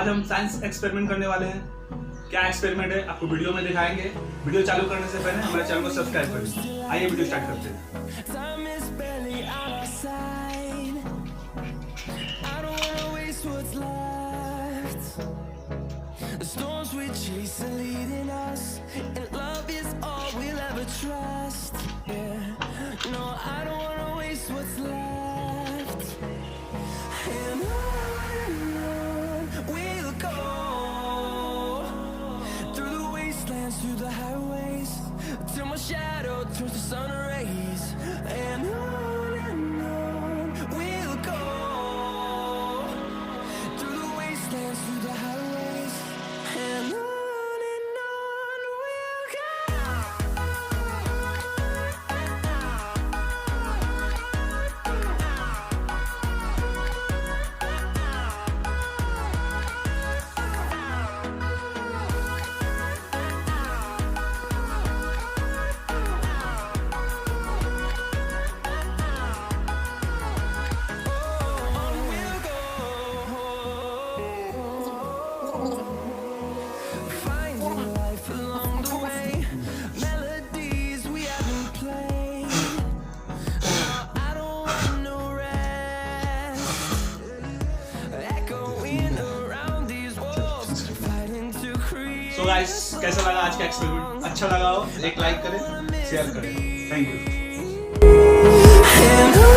हम science experiment करने वाले हैं। क्या एक्सपेरिमेंट है आपको वीडियो में दिखाएंगे। वीडियो चालू करने से पहले हमारे चैनल को सब्सक्राइब करें। आइए वीडियो स्टार्ट करते हैं। Through the highways till my shadow turns to sun rays, and on we'll go through the wastelands, through the highways, and on we'll go. So guys, कैसा लगा आज का एक्सपेरिमेंट? अच्छा लगा हो एक लाइक करें, शेयर करें। Thank you.